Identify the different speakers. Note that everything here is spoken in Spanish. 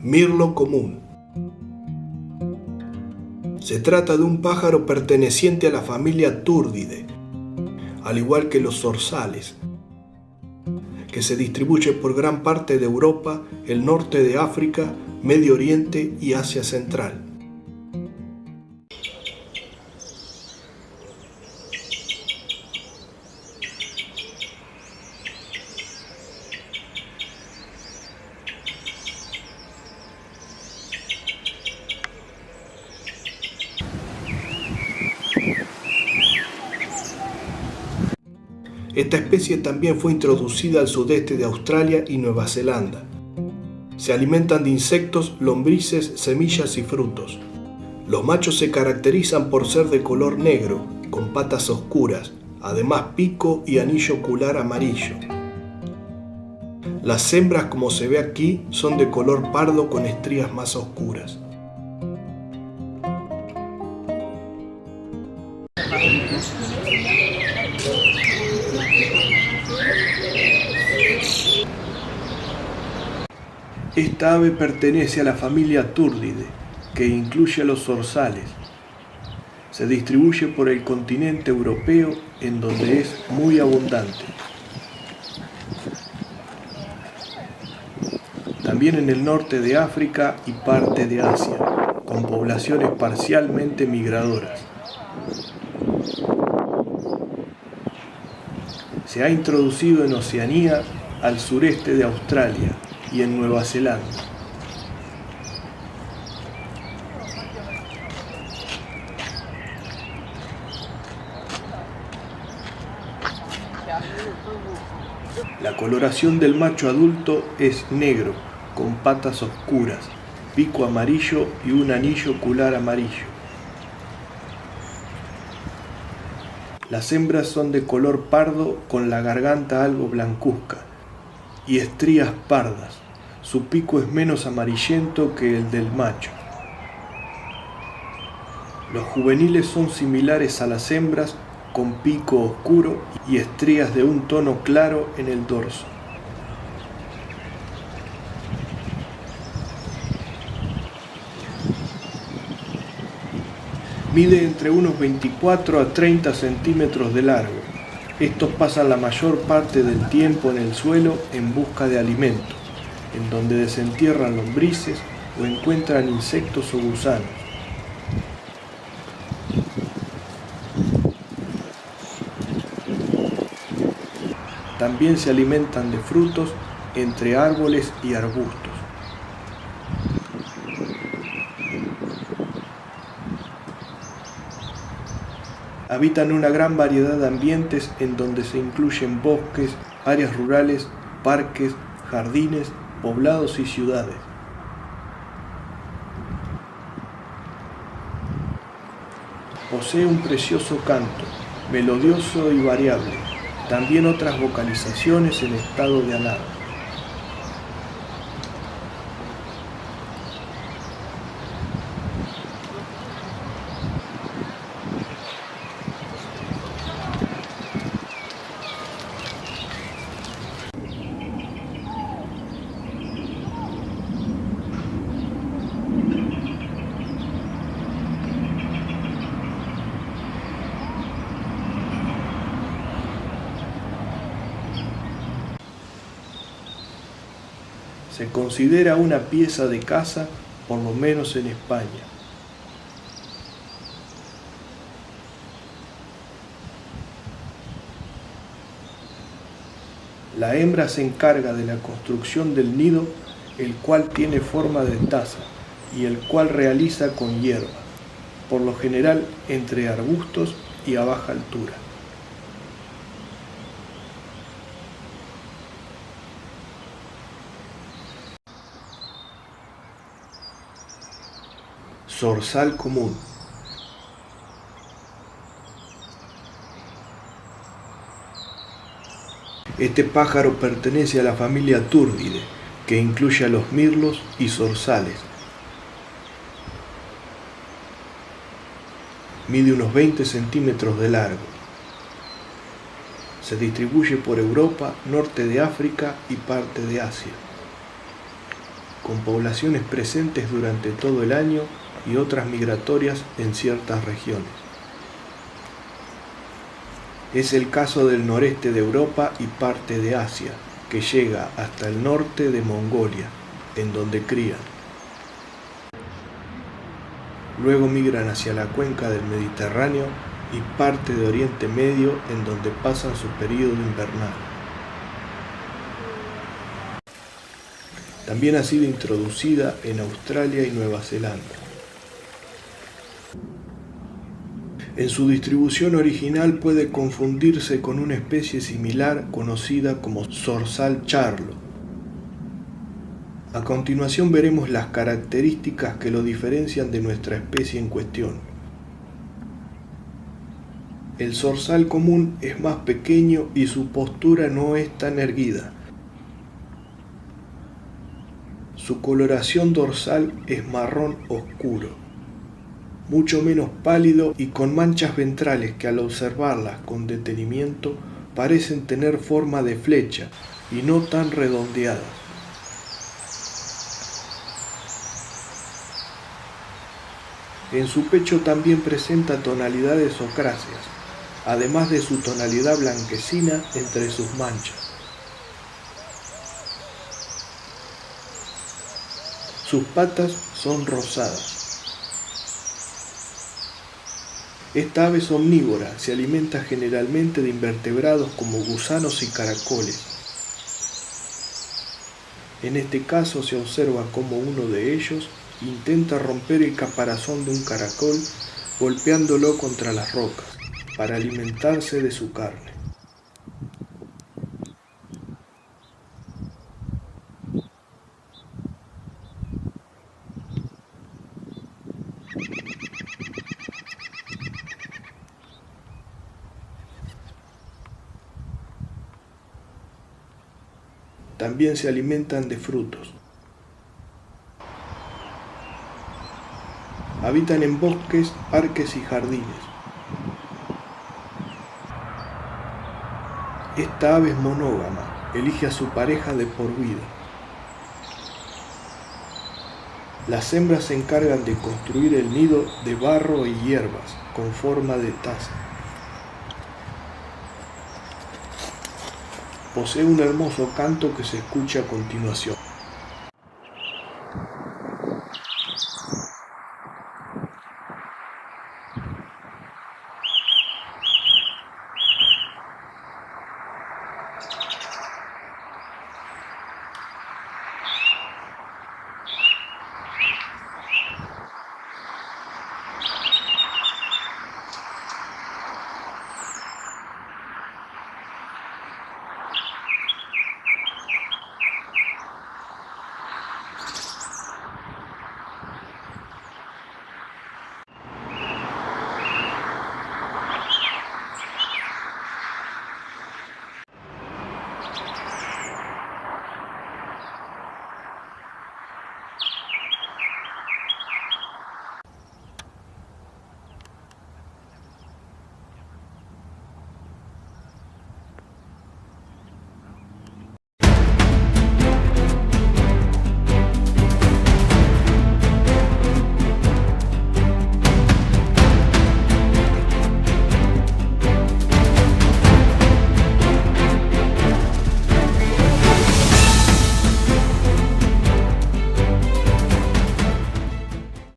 Speaker 1: Mirlo común. Se trata de un pájaro perteneciente a la familia Turdidae, al igual que los zorzales, que se distribuye por gran parte de Europa, el norte de África, Medio Oriente y Asia Central. Esta especie también fue introducida al sudeste de Australia y Nueva Zelanda. Se alimentan de insectos, lombrices, semillas y frutos. Los machos se caracterizan por ser de color negro, con patas oscuras, además pico y anillo ocular amarillo. Las hembras, como se ve aquí, son de color pardo con estrías más oscuras. Esta ave pertenece a la familia Turdidae, que incluye a los zorzales. Se distribuye por el continente europeo, en donde es muy abundante. También en el norte de África y parte de Asia, con poblaciones parcialmente migradoras. Se ha introducido en Oceanía, al sureste de Australia y en Nueva Zelanda. La coloración del macho adulto es negro, con patas oscuras, pico amarillo y un anillo ocular amarillo. Las hembras son de color pardo con la garganta algo blancuzca y estrías pardas. Su pico es menos amarillento que el del macho. Los juveniles son similares a las hembras, con pico oscuro y estrías de un tono claro en el dorso. Mide entre unos 24 a 30 centímetros de largo. Estos pasan la mayor parte del tiempo en el suelo en busca de alimento, en donde desentierran lombrices o encuentran insectos o gusanos. También se alimentan de frutos entre árboles y arbustos. Habitan una gran variedad de ambientes en donde se incluyen bosques, áreas rurales, parques, jardines, poblados y ciudades. Posee un precioso canto, melodioso y variable, también otras vocalizaciones en estado de alado. Se considera una pieza de caza, por lo menos en España. La hembra se encarga de la construcción del nido, el cual tiene forma de taza y el cual realiza con hierba, por lo general entre arbustos y a baja altura. Zorzal común. Este pájaro pertenece a la familia Turdidae, que incluye a los mirlos y zorzales. Mide unos 20 centímetros de largo. Se distribuye por Europa, norte de África y parte de Asia. con poblaciones presentes durante todo el año y otras migratorias en ciertas regiones. Es el caso del noreste de Europa y parte de Asia, que llega hasta el norte de Mongolia, en donde crían. Luego migran hacia la cuenca del Mediterráneo y parte de Oriente Medio, en donde pasan su período invernal. También ha sido introducida en Australia y Nueva Zelanda. En su distribución original puede confundirse con una especie similar conocida como zorzal charlo. A continuación veremos las características que lo diferencian de nuestra especie en cuestión. El zorzal común es más pequeño y su postura no es tan erguida. Su coloración dorsal es marrón oscuro, mucho menos pálido y con manchas ventrales que al observarlas con detenimiento parecen tener forma de flecha y no tan redondeadas. En su pecho también presenta tonalidades ocráceas, además de su tonalidad blanquecina entre sus manchas. Sus patas son rosadas. Esta ave es omnívora, se alimenta generalmente de invertebrados como gusanos y caracoles. En este caso se observa cómo uno de ellos intenta romper el caparazón de un caracol golpeándolo contra las rocas para alimentarse de su carne. También se alimentan de frutos. Habitan en bosques, parques y jardines. Esta ave es monógama, elige a su pareja de por vida. Las hembras se encargan de construir el nido de barro y hierbas con forma de taza. Posee un hermoso canto que se escucha a continuación.